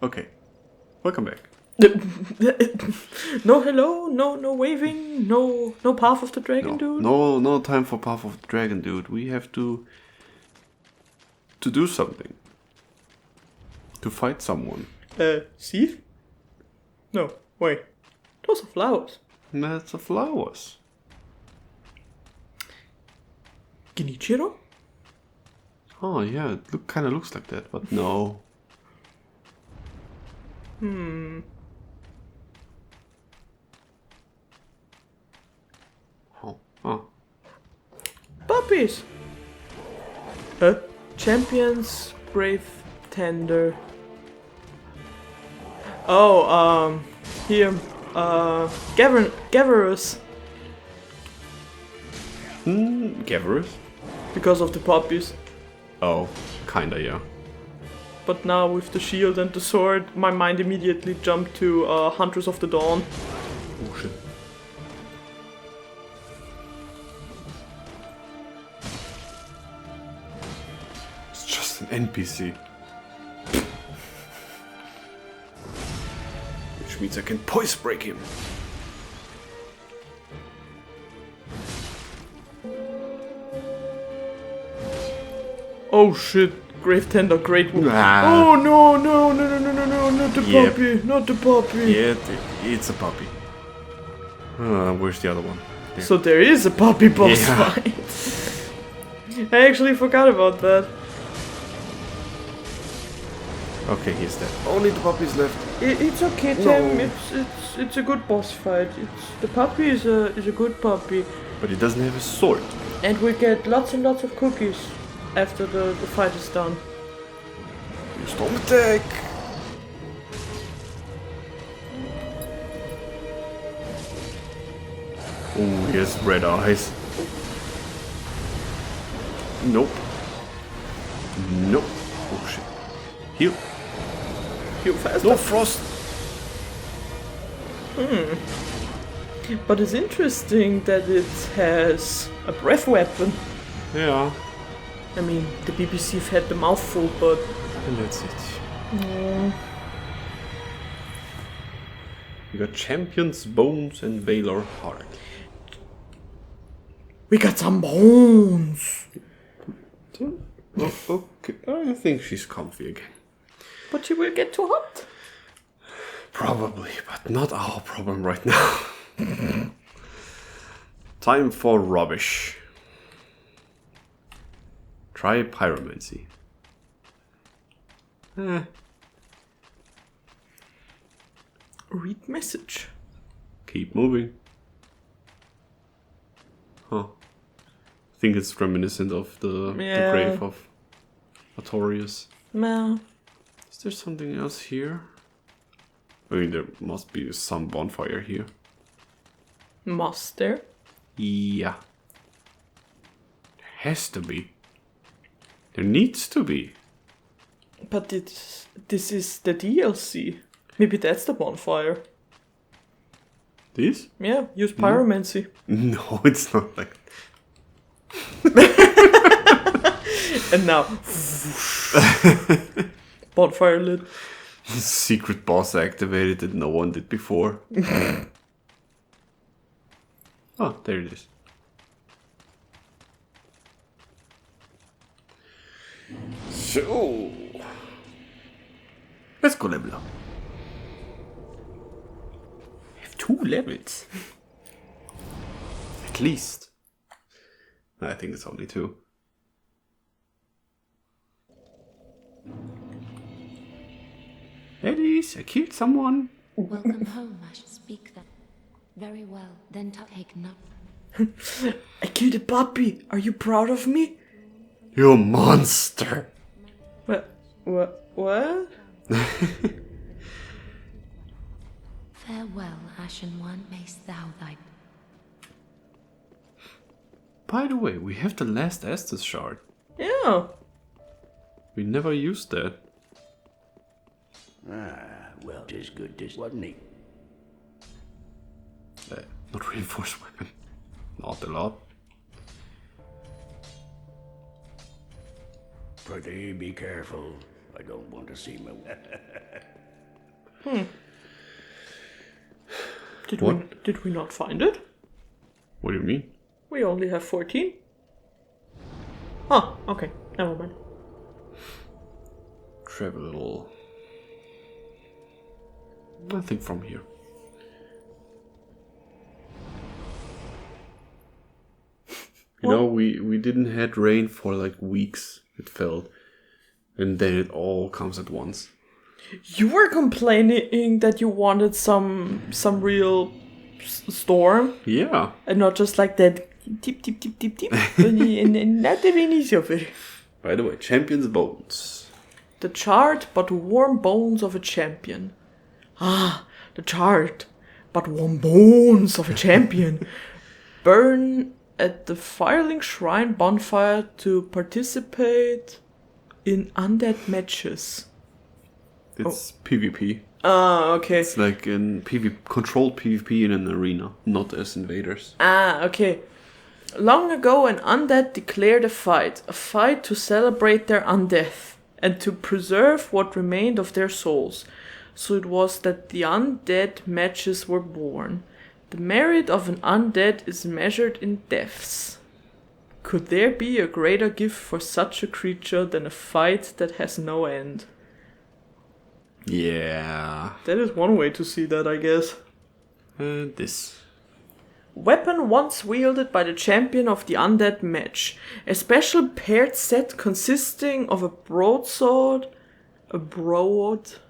Okay. Welcome back. No hello, no waving, no Path of the Dragon, dude. No time for Path of the Dragon, dude. We have to do something. To fight someone. Thief? No, wait. Those are flowers. That's the flowers. Genichiro? Oh yeah, it kind of looks like that, but no. Oh. Puppies! Champions, brave, tender. Oh, here, Gaverus. Gaverus? Because of the puppies. Oh, kinda, yeah. But now with the shield and the sword, my mind immediately jumped to Hunters of the Dawn. Oh shit. It's just an NPC. Which means I can poise break him. Oh shit, Grave Tender, great one. Ah. Oh no, not the puppy, not the puppy. Yeah, it's a puppy. Where's the other one? There. So there is a puppy boss Yeah. fight. I actually forgot about that. Okay, he's dead. Only the puppies left. It's okay, Tim. It's a good boss fight. The puppy is a good puppy, But he doesn't have a sword. and we get lots and lots of cookies after the fight is done. Storm attack! Oh, he has red eyes. Nope. Nope. Oh shit. Heal. You faster. No frost. But it's interesting that it has a breath weapon. Yeah. I mean, the BBC had the mouthful, but And that's it. We got Champions, Bones, and Valor Heart. we got some bones. Oh, okay. I think she's comfy again. But she will get too hot. Probably, but not our problem right now. Time for rubbish. Try pyromancy. Read message. Keep moving. Huh. I think it's reminiscent of the grave of Artorias. No. Is there something else here? I mean, there must be some bonfire here. Must there? Yeah. There has to be. There needs to be. But this is the DLC. Maybe that's the bonfire. This? Yeah, use pyromancy. No, it's not like... And now... bonfire lit. Secret boss activated that no one did before. Oh, there it is. So... Let's go level up. We have 2 levels. At least. I think it's only 2. Ladies, I killed someone. Welcome home, I should speak that. Very well, then take none. I killed a puppy. Are you proud of me? You monster. What? Farewell, Ashen One, mayst thou thy... By the way, we have the last Estus shard. Yeah. We never used that. Well, 'tis good, this wasn't he? Not reinforced weapon. Not a lot. Pretty be careful. I don't want to see my... Did we not find it? What do you mean? We only have 14. Oh, okay. Never mind. Travel. I think from here. You know, we didn't had rain for like weeks, it felt. And then it all comes at once. You were complaining that you wanted some real storm. Yeah. And not just like that tip tip tip tip tip. and not even easier. By the way, champion's bones. The charred but warm bones of a champion. Ah, the charred but warm bones of a champion. Burn at the Firelink Shrine bonfire to participate in undead matches. It's PvP. Ah, okay. It's like in controlled PvP in an arena, not as invaders. Ah, okay. Long ago, an undead declared a fight to celebrate their undeath and to preserve what remained of their souls. So it was that the undead matches were born. The merit of an undead is measured in deaths. Could there be a greater gift for such a creature than a fight that has no end? Yeah. That is one way to see that, I guess. This. Weapon once wielded by the champion of the undead match. A special paired set consisting of a broadsword, broadsword,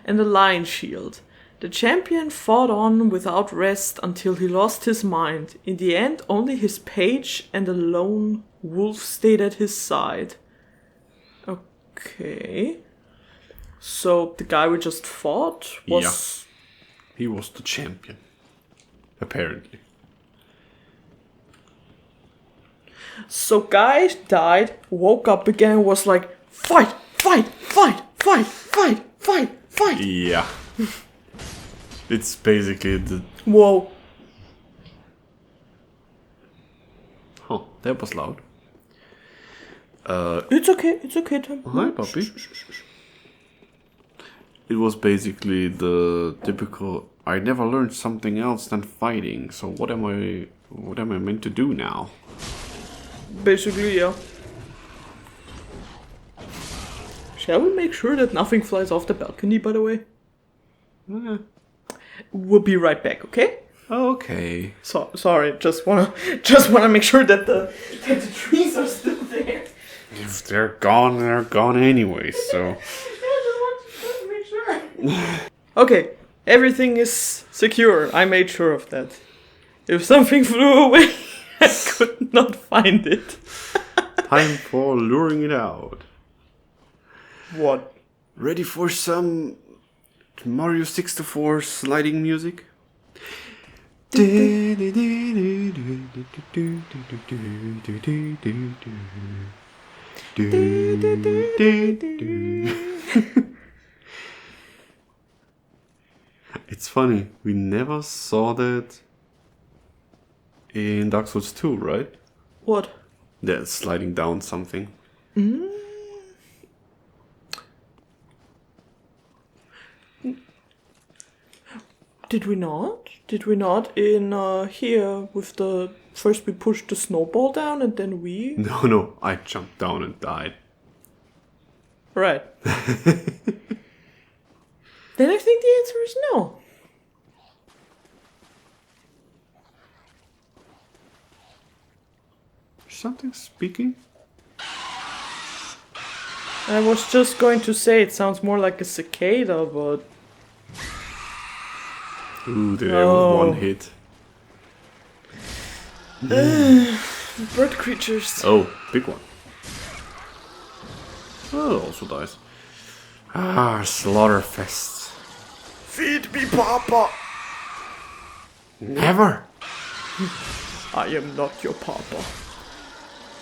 and a lion shield. The champion fought on without rest until he lost his mind. In the end, only his page and a lone wolf stayed at his side. Okay. So the guy we just fought was... Yeah. He was the champion. Apparently. So guy died, woke up again, was like, fight, fight, fight, fight, fight, fight, fight. Yeah. It's basically the... Whoa. Oh, that was loud. It's okay, Tim. Hi, puppy. It was basically the typical, I never learned something else than fighting, so what am I meant to do now? Basically, yeah. Shall we make sure that nothing flies off the balcony, by the way? We'll be right back, okay? Okay. Sorry, just wanna make sure that the trees are still there. If they're gone anyway, so... Just make sure. Okay, everything is secure. I made sure of that. If something flew away, I could not find it. Time for luring it out. What? Ready for some Mario 64 sliding music? It's funny, we never saw that in Dark Souls 2, right? What? That sliding down something. Did we not? Did we not in here with the... First we pushed the snowball down and then we... No, I jumped down and died. Right. Then I think the answer is no. Something speaking? I was just going to say it sounds more like a cicada, but... Ooh, there was one hit. Bird creatures. Oh, big one. Oh, also dies. Slaughterfest. Feed me, Papa! Never! I am not your Papa.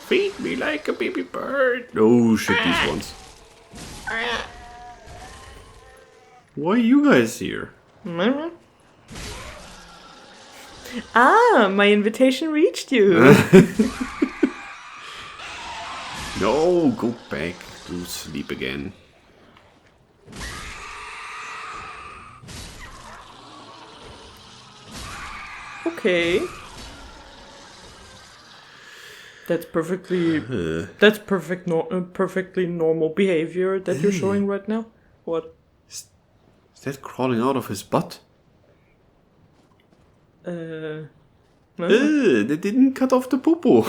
Feed me like a baby bird. Oh shit, these ones. Why are you guys here? Ah, my invitation reached you. No, go back to sleep again. Okay. That's perfectly normal behavior that you're showing right now. What? Is that crawling out of his butt? No. They didn't cut off the poo-poo.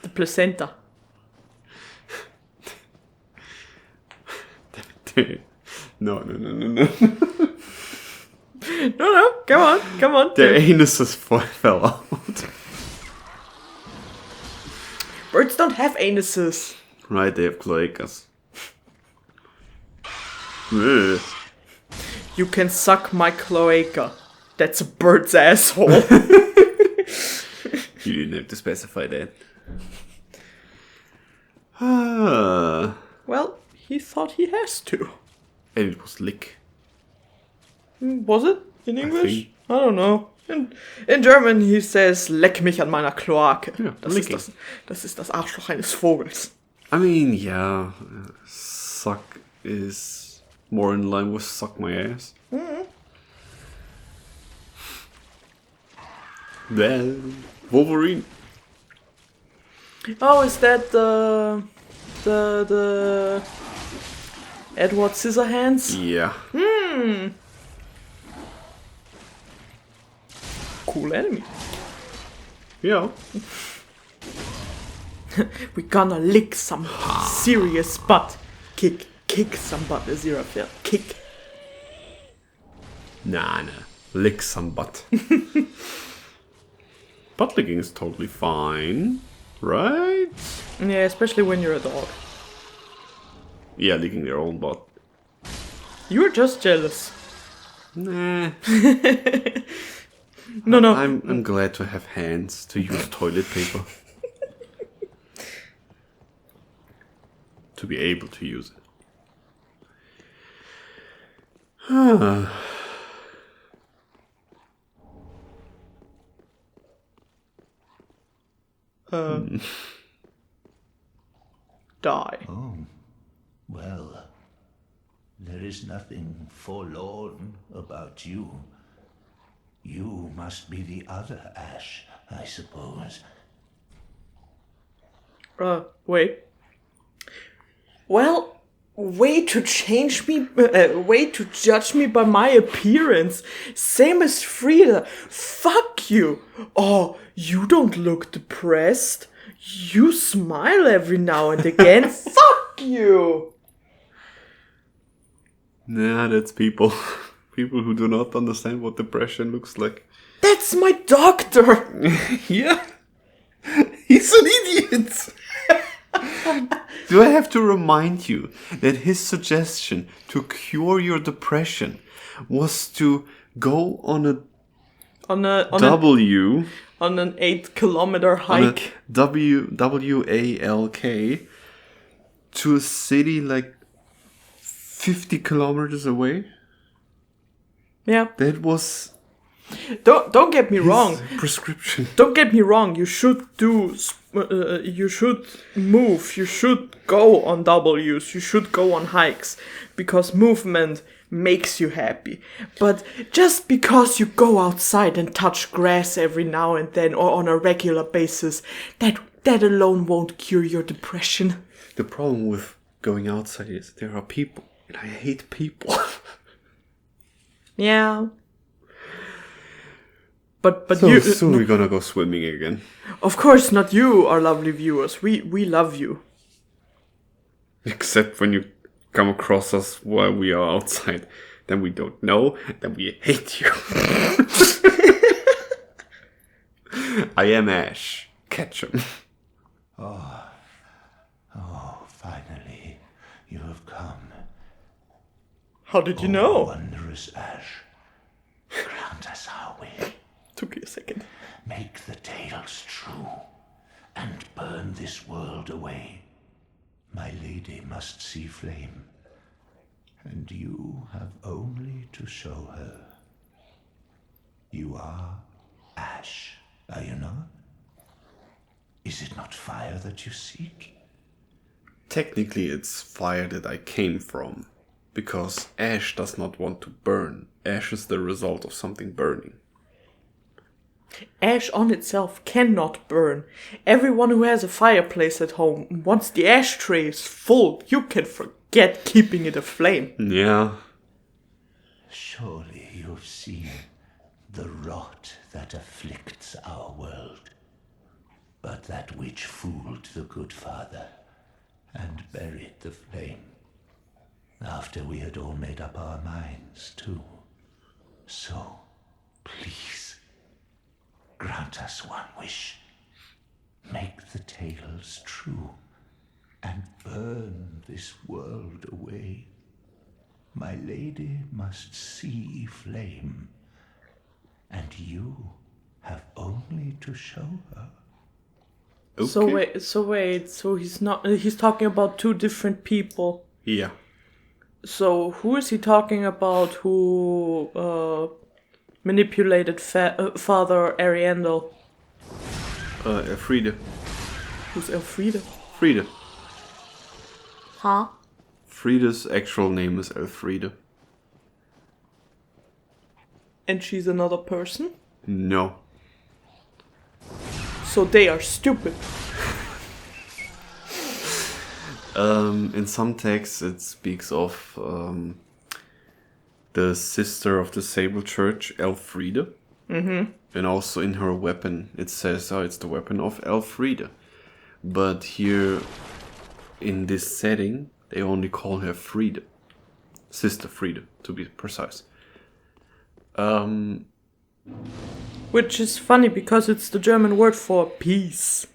The placenta. No. No, come on. Their anuses fell out. Birds don't have anuses. Right, they have cloacas. Ugh. You can suck my cloaca. That's a bird's asshole. You didn't have to specify that. Ah. Well, he thought he has to. And it was lick. Was it in English? think. I don't know. In German he says, leck mich an meiner Kloake. Ja, das ist das Arschloch eines Vogels. I mean, yeah, suck is more in line with suck my ass. Mm-hmm. Well, Wolverine. Oh, is that the Edward Scissorhands? Yeah. Cool enemy. Yeah. We gonna lick some serious butt. Kick some butt, Aziraphale. Kick. Nah. Lick some butt. Butt licking is totally fine, right? Yeah, especially when you're a dog. Yeah, licking their own butt. You're just jealous. Nah. No. I'm glad to have hands to use toilet paper. To be able to use it. Die. Oh, well, there is nothing forlorn about you. You must be the other Ash, I suppose. Wait. Well, way to change me, way to judge me by my appearance. Same as Frida. Fuck you. Oh, you don't look depressed. You smile every now and again. Fuck you. Nah, that's people. People who do not understand what depression looks like. That's my doctor. Yeah. He's an idiot. Do I have to remind you that his suggestion to cure your depression was to go on a On an 8-kilometer hike. WALK to a city like 50 kilometers away? Yeah. That was Don't get me wrong. prescription. Don't get me wrong. You should do. You should move. You should go on W's. You should go on hikes because movement makes you happy. But just because you go outside and touch grass every now and then or on a regular basis, that alone won't cure your depression. The problem with going outside is there are people, and I hate people. Yeah. But So you soon we're gonna go swimming again. Of course not you, our lovely viewers. We love you. Except when you come across us while we are outside. Then we don't know, then we hate you. I am Ash. Catch him. Oh, finally, you have come. How did you know? Wondrous Ash, grant us our wish. Took you a second. Make the tales true, and burn this world away. My lady must see flame, and you have only to show her. You are Ash, are you not? Is it not fire that you seek? Technically it's fire that I came from. Because ash does not want to burn. Ash is the result of something burning. Ash on itself cannot burn. Everyone who has a fireplace at home, once the ashtray is full, you can forget keeping it aflame. Yeah. Surely you've seen the rot that afflicts our world. But that which fooled the good father and buried the flame, after we had all made up our minds too. So, please, grant us one wish. Make the tales true, and burn this world away. My lady must see flame, and you have only to show her. Okay. So he's talking about two different people. Yeah. So who is he talking about who manipulated Father Ariandel? Elfriede. Who's Elfriede? Friede. Huh? Frieda's actual name is Elfriede. And she's another person? No. So they are stupid. In some texts it speaks of the sister of the Sable Church, Elfriede. Mm-hmm. And also in her weapon it says, it's the weapon of Elfriede. But here in this setting they only call her Friede. Sister Friede, to be precise. Which is funny because it's the German word for peace.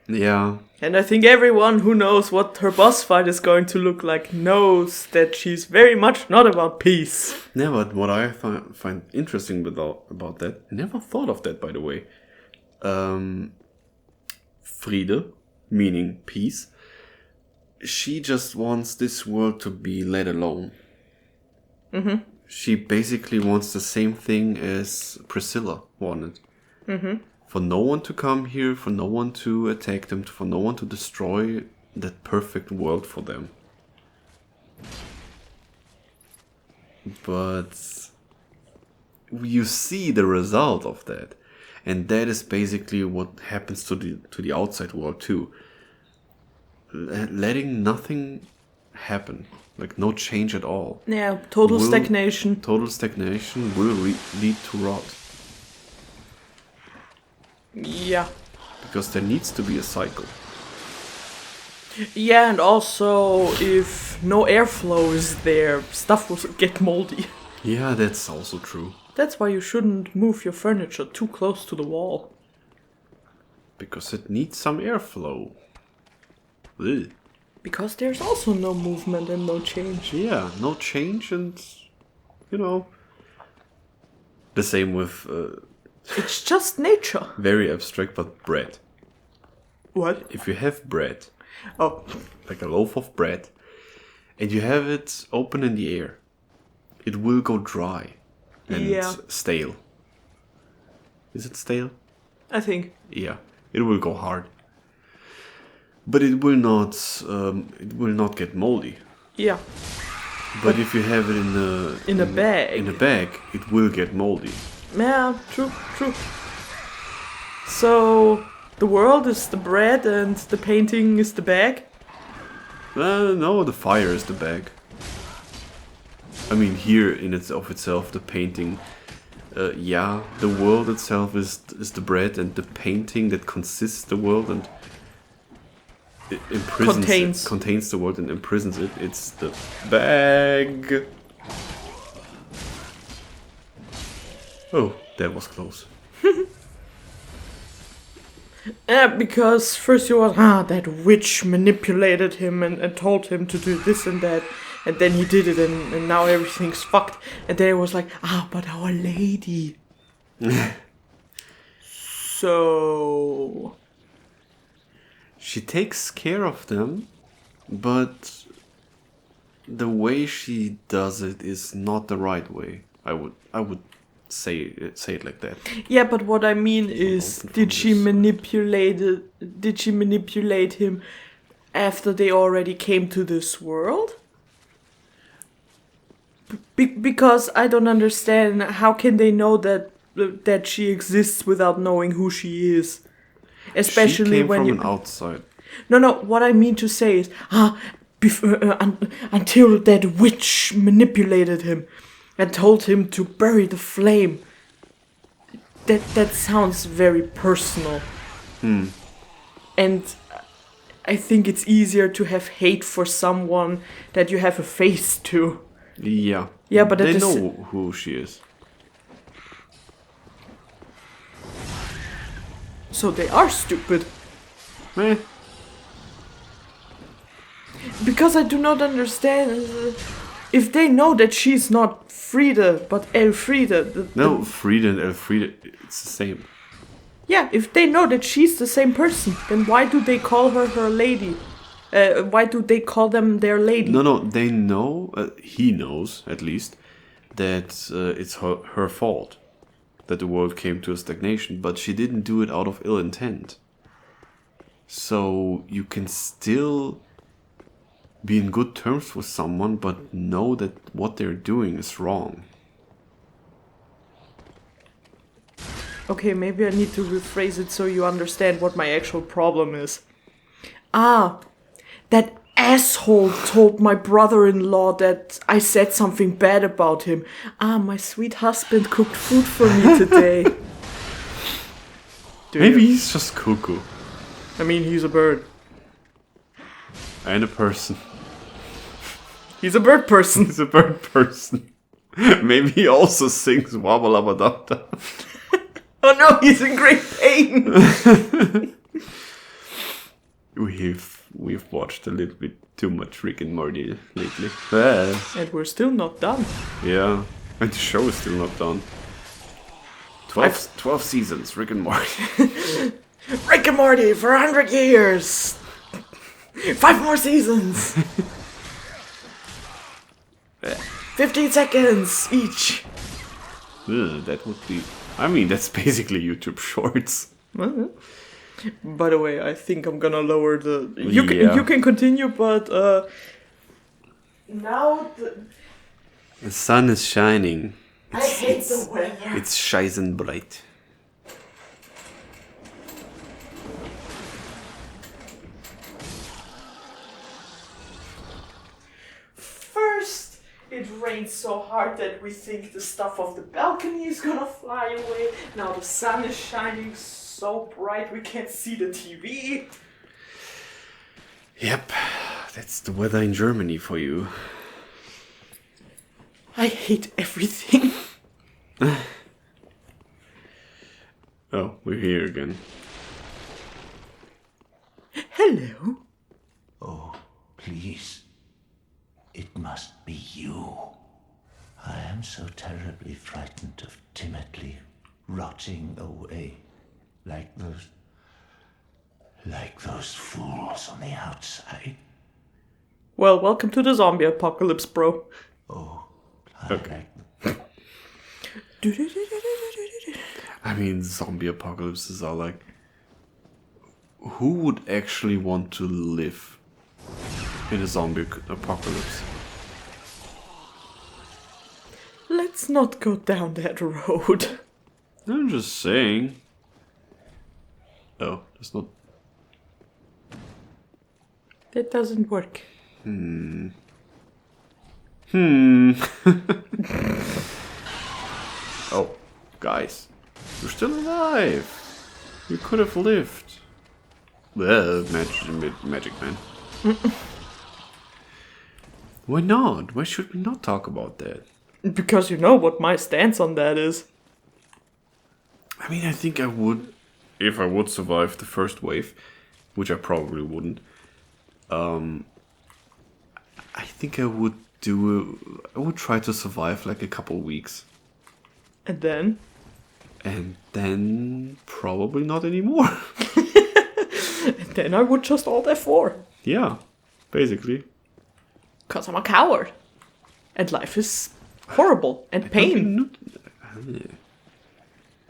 Yeah. And I think everyone who knows what her boss fight is going to look like knows that she's very much not about peace. Yeah, but what I find interesting about that, I never thought of that, by the way. Friede, meaning peace, she just wants this world to be let alone. Mm-hmm. She basically wants the same thing as Priscilla wanted. Mm-hmm. For no one to come here, for no one to attack them, for no one to destroy that perfect world for them. But you see the result of that. And that is basically what happens to the outside world too. Letting nothing happen. Like no change at all. Yeah, total stagnation. Total stagnation will lead to rot. Yeah. Because there needs to be a cycle. Yeah, and also if no airflow is there, stuff will get moldy. Yeah, that's also true. That's why you shouldn't move your furniture too close to the wall. Because it needs some airflow. Ugh. Because there's also no movement and no change. Yeah, no change and, the same with... It's just nature. very abstract, but bread. What? If you have bread, Oh. like a loaf of bread, and you have it open in the air, it will go dry and stale. Is it stale? I think. Yeah, it will go hard. But it will not get moldy. Yeah. But if you have it in a bag, it will get moldy. Yeah, true. So the world is the bread and the painting is the bag? No, the fire is the bag. I mean, here in itself, the painting. The world itself is the bread, and the painting that consists the world and it contains the world and imprisons it. It's the bag. Oh, that was close. Yeah, because first you was, that witch manipulated him and told him to do this and that, and then he did it and now everything's fucked. And then it was like, but Our Lady. So... She takes care of them, but the way she does it is not the right way. I would say it like that. Yeah, but what I mean is, did she manipulate him after they already came to this world? Because I don't understand, how can they know that that she exists without knowing who she is. Especially she came when from you... an outside. No, what I mean to say is, until that witch manipulated him and told him to bury the flame. That sounds very personal. And I think it's easier to have hate for someone that you have a face to. Yeah. Yeah, but they know who she is. So they are stupid. Eh. Because I do not understand if they know that she's not Frida, but Elfrida. No, Frida and Elfrida, it's the same. Yeah, if they know that she's the same person, then why do they call her lady? Why do they call them their lady? No, they know, he knows at least, that it's her fault that the world came to a stagnation, but she didn't do it out of ill intent. So you can still be in good terms with someone, but know that what they're doing is wrong. Okay, maybe I need to rephrase it so you understand what my actual problem is. Ah, that asshole told my brother-in-law that I said something bad about him. Ah, my sweet husband cooked food for me today. Maybe he's just cuckoo. I mean, he's a bird. And a person. He's a bird person. He's a bird person. Maybe he also sings Wabba Labba Dab Dab. Oh no, he's in great pain. We've watched a little bit too much Rick and Morty lately. And we're still not done. Yeah, and the show is still not done. 12 seasons, Rick and Morty. Rick and Morty for 100 years. 5 more seasons. 15 seconds each. That would be... I mean, that's basically YouTube Shorts. By the way, I think I'm gonna lower the... Yeah. You can continue, but... Now The sun is shining. I hate the weather. It's scheißen bright. First, it rains so hard that we think the stuff off the balcony is gonna fly away. Now the sun is shining so bright we can't see the TV. Yep, that's the weather in Germany for you. I hate everything. Oh, we're here again. Hello. Oh, please. It must be you. I am so terribly frightened of timidly rotting away like those fools on the outside. Well, welcome to the zombie apocalypse, bro. Oh, Okay. I mean, zombie apocalypses are like... Who would actually want to live in a zombie apocalypse? Let's not go down that road. I'm just saying. Oh, that's not... That doesn't work. Oh, guys. You're still alive. You could have lived. Well, magic man. Why not? Why should we not talk about that? Because you know what my stance on that is. I mean, I think I would, if I would survive the first wave, which I probably wouldn't. I think I would I would try to survive like a couple weeks. And then? And then probably not anymore. And then I would just alt F4. Yeah, basically. Because I'm a coward. And life is horrible and pain.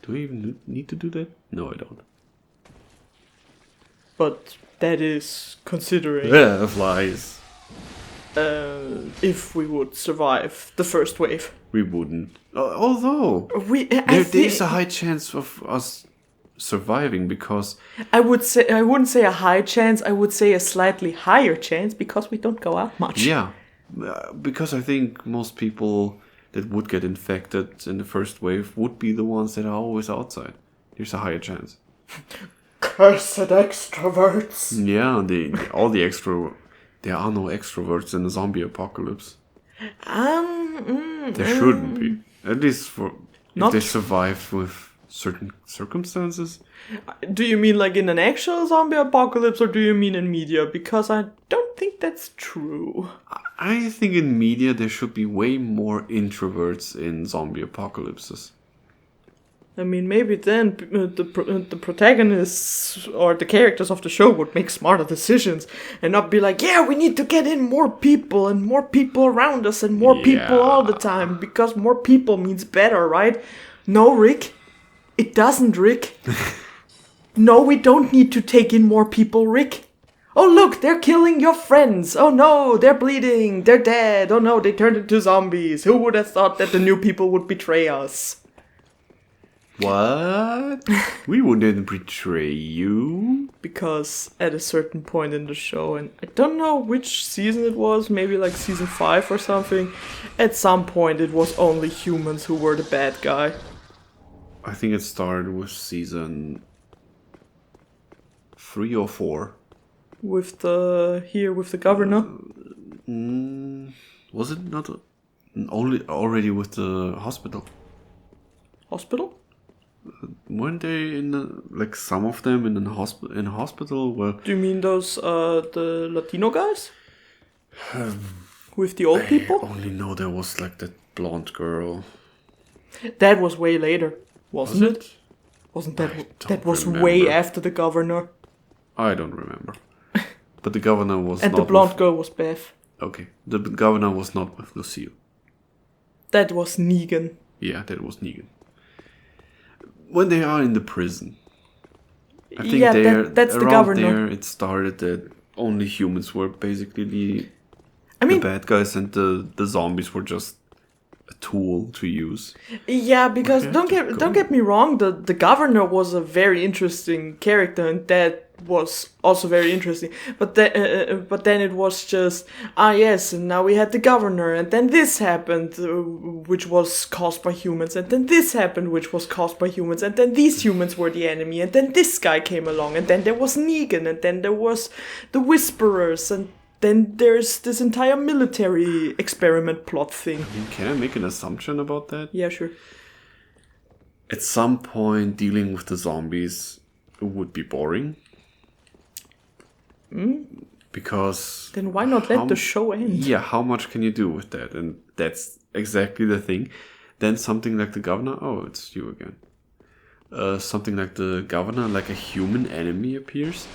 Do I even need to do that? No, I don't. But that is considering... Yeah, flies. if we would survive the first wave. We wouldn't. Although there's a high chance of us surviving because I wouldn't say a high chance. I would say a slightly higher chance because we don't go out much. yeah, because I think most people that would get infected in the first wave would be the ones that are always outside. There's a higher chance. Cursed extroverts. Yeah, there are no extroverts in the zombie apocalypse. There shouldn't be. At least if they survive with certain circumstances. Do you mean like in an actual zombie apocalypse or do you mean in media? Because I don't think that's true. I think in media there should be way more introverts in zombie apocalypses. I mean, maybe then the protagonists or the characters of the show would make smarter decisions and not be like, yeah, we need to get in more people and more people around us and more people all the time because more people means better, right? No, Rick. It doesn't, Rick. No, we don't need to take in more people, Rick. Oh, look, they're killing your friends. Oh, no, they're bleeding. They're dead. Oh, no, they turned into zombies. Who would have thought that the new people would betray us? What? We wouldn't betray you. Because at a certain point in the show, and I don't know which season it was, maybe like season 5 or something, at some point it was only humans who were the bad guy. I think it started with season 3 or 4. With the governor. Was it not already with the hospital? Hospital? Weren't they some of them in hospital? Well, do you mean those the Latino guys? With the old people? I only know there was like that blonde girl. That was way later, wasn't it? Wasn't that was way after the governor? I don't remember. But the governor was and not the blonde girl was Beth. Okay. The governor was not with Lucille. That was Negan. Yeah, that was Negan. When they are in the prison, I think that's the governor. There it started that only humans were basically the bad guys and the zombies were just a tool to use. Yeah, because don't get me wrong, the governor was a very interesting character and that was also very interesting. But then it was just yes, and now we had the governor, and then this happened, which was caused by humans, and then this happened, which was caused by humans, and then these humans were the enemy, and then this guy came along, and then there was Negan, and then there was the Whisperers, and then there's this entire military experiment plot thing. Can I make an assumption about that? Yeah, sure. At some point, dealing with the zombies would be boring. Because... Then why not let the show end? Yeah, how much can you do with that? And that's exactly the thing. Then something like the governor... Oh, it's you again. Something like the governor, like a human enemy appears.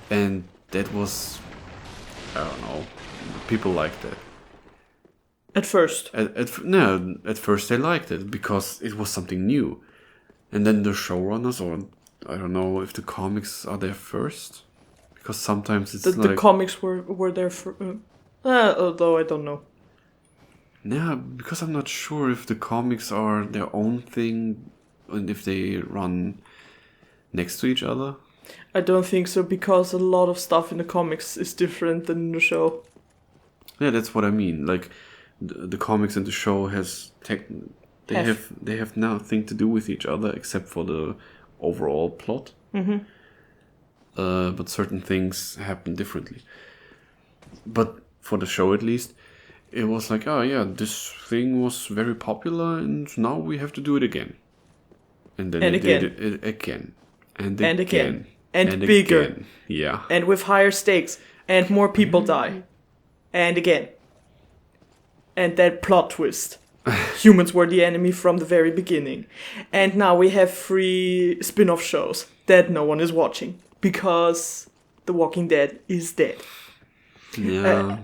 And that was... I don't know. People liked that. At first? At first they liked it because it was something new. And then the showrunners, or I don't know if the comics are there first. Because sometimes it's the comics were there for... although I don't know. Yeah, because I'm not sure if the comics are their own thing and if they run next to each other. I don't think so, because a lot of stuff in the comics is different than in the show. Yeah, that's what I mean. Like, the comics and the show they have nothing to do with each other except for the overall plot. Mm-hmm. But certain things happen differently. But for the show, at least, it was like, oh yeah, this thing was very popular, and now we have to do it again. And then they did it again. And again. And bigger. Again. Yeah. And with higher stakes. And more people die. And again. And that plot twist. Humans were the enemy from the very beginning. And now we have 3 spin-off shows that no one is watching. Because The Walking Dead is dead. Yeah.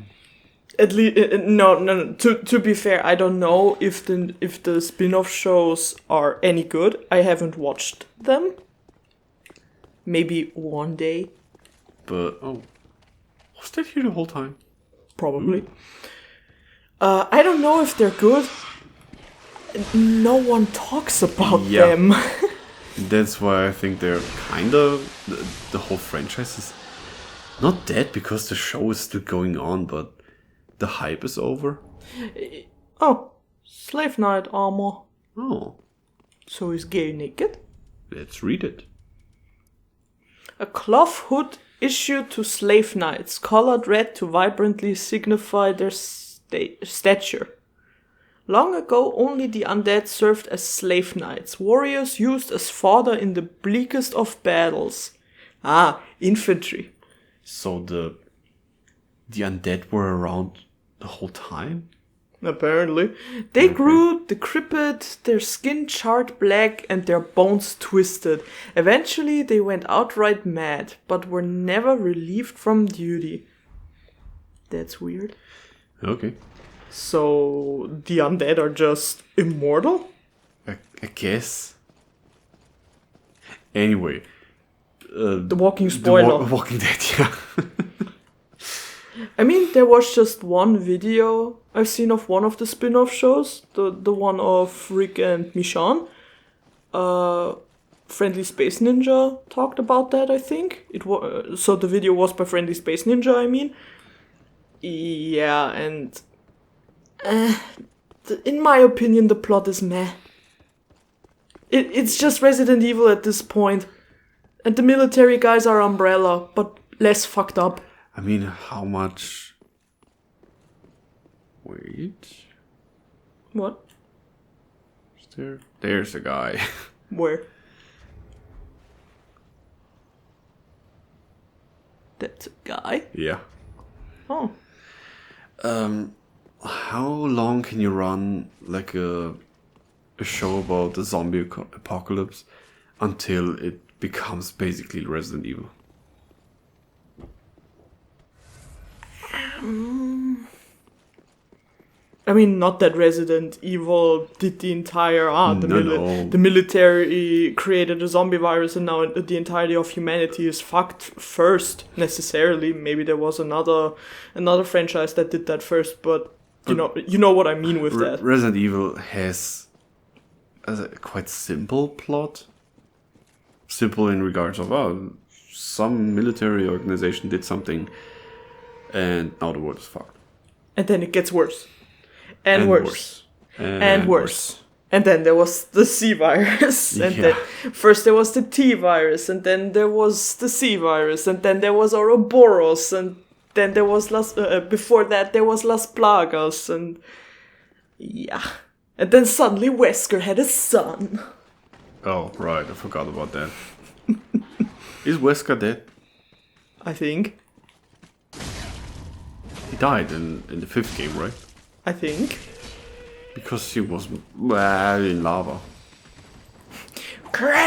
At least no. To be fair, I don't know if the spin-off shows are any good. I haven't watched them. Maybe one day. But was that here the whole time? probably. I don't know if they're good. No one talks about them. That's why I think they're kind of... The whole franchise is not dead because the show is still going on, but the hype is over. Oh, Slave Knight armor. Oh, So he's gay naked. let's read it. A cloth hood issued to slave knights, colored red to vibrantly signify their stature. Long ago, only the undead served as slave knights, warriors used as fodder in the bleakest of battles. Ah, infantry. So the undead were around the whole time? Apparently. They grew decrepit, their skin charred black, and their bones twisted. Eventually, they went outright mad, but were never relieved from duty. That's weird. Okay. So, the undead are just immortal? I guess. Anyway. The Walking spoiler. Walking Dead, yeah. I mean, there was just one video I've seen of one of the spin-off shows, the one of Rick and Michonne. Friendly Space Ninja talked about that, I think. So the video was by Friendly Space Ninja, I mean. Yeah, and... in my opinion, the plot is meh. It's just Resident Evil at this point. And the military guys are Umbrella, but less fucked up. I mean, how much... Wait... What? There's a guy. Where? That's a guy? Yeah. Oh. How long can you run like a show about the zombie apocalypse until it becomes basically Resident Evil? I mean, not that Resident Evil did the entire... No. The military created a zombie virus and now the entirety of humanity is fucked first, necessarily. Maybe there was another franchise that did that first, but you know what I mean with that. Resident Evil has a quite simple plot. Simple in regards of, some military organization did something and now the world is fucked. And then it gets worse. And worse. And worse. And then there was the C virus. And then first there was the T virus. And then there was the C virus. And then there was Ouroboros. And then there was before that there was Las Plagas. And yeah. And then suddenly Wesker had a son. Oh, right. I forgot about that. Is Wesker dead? I think. He died in the 5th game, right? I think. Because he was in lava. Chris!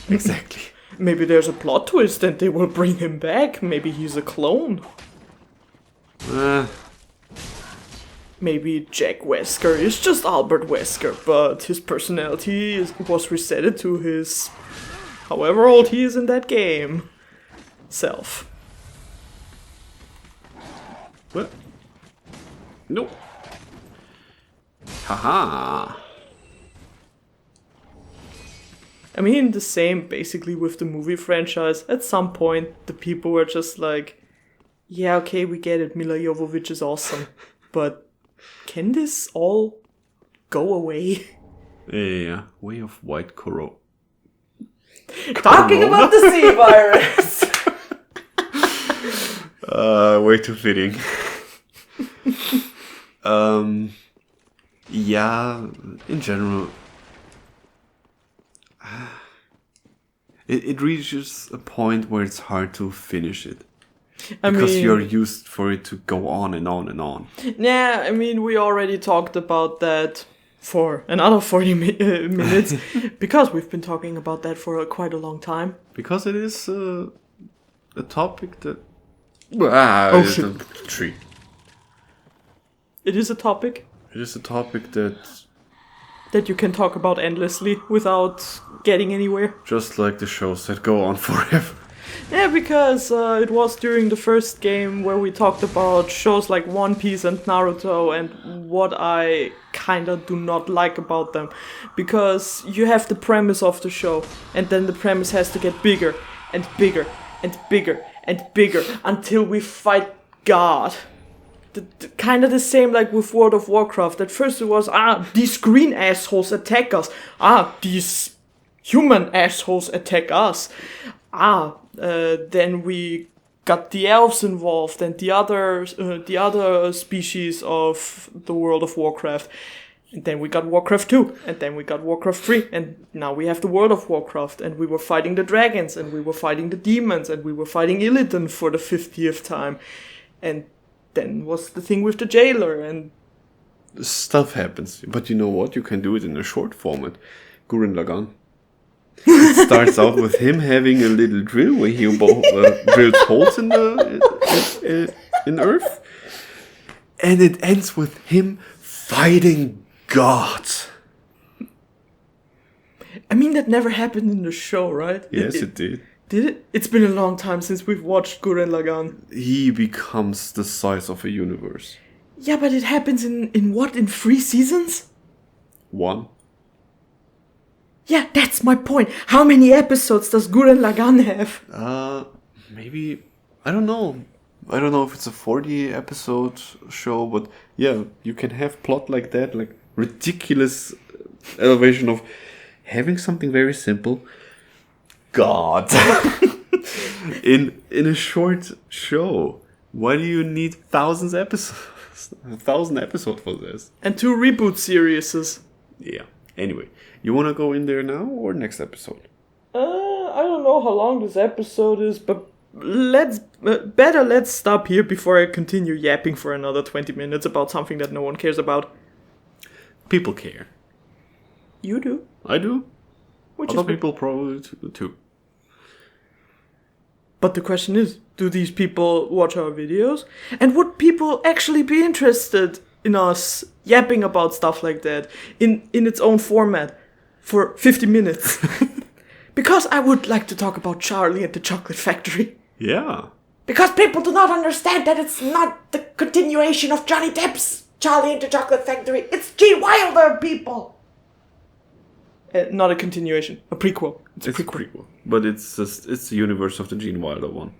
Exactly. Maybe there's a plot twist and they will bring him back. Maybe he's a clone. Maybe Jack Wesker is just Albert Wesker, but his personality was resetted to his, however old he is in that game, self. What? No. Haha. I mean, the same basically with the movie franchise. At some point, the people were just like, yeah, okay, we get it, Mila Jovovich is awesome, but can this all go away? Yeah, way of white Corona. Talking about the C virus! Way too fitting. Yeah, in general, it reaches a point where it's hard to finish it. Because you're used for it to go on and on and on. Yeah, I mean, we already talked about that for another 40 minutes. Because we've been talking about that for quite a long time. Because it is a topic that... shit. A tree. It is a topic It is a topic that... that you can talk about endlessly without getting anywhere. Just like the shows that go on forever. Yeah, because it was during the first game where we talked about shows like One Piece and Naruto and what I kinda do not like about them. Because you have the premise of the show, and then the premise has to get bigger and bigger and bigger and bigger until we fight God. Kinda the same like with World of Warcraft. At first it was, these green assholes attack us. These human assholes attack us. Then we got the elves involved and the other species of the World of Warcraft. And then we got Warcraft 2, and then we got Warcraft 3, and now we have the World of Warcraft, and we were fighting the dragons, and we were fighting the demons, and we were fighting Illidan for the 50th time. And then was the thing with the jailer, and Stuff happens. But you know what? You can do it in a short format. Gurren Lagann. It starts out with him having a little drill where he drills holes in in earth, and it ends with him fighting God. I mean, that never happened in the show, right? Yes, it did. Did it? It's been a long time since we've watched Gurren Lagann. He becomes the size of a universe. Yeah, but it happens in what? In 3 seasons? 1. Yeah, that's my point. How many episodes does Gurren Lagann have? Maybe, I don't know. I don't know if it's a 40 episode show, but yeah, you can have plot like that, like ridiculous elevation of having something very simple. God. in a short show. Why do you need 1,000 episodes? 1,000 episodes for this? And 2 reboot series. Yeah. Anyway, you want to go in there now or next episode? I don't know how long this episode is, but let's stop here before I continue yapping for another 20 minutes about something that no one cares about. People care. You do. I do. Which Other is people probably too. But the question is, do these people watch our videos? And would people actually be interested in us yapping about stuff like that in its own format for 50 minutes? Because I would like to talk about Charlie and the Chocolate Factory. Yeah. Because people do not understand that it's not the continuation of Johnny Depp's Charlie and the Chocolate Factory. It's Gene Wilder, people. Not a continuation, a prequel. It's a prequel. But it's the universe of the Gene Wilder one.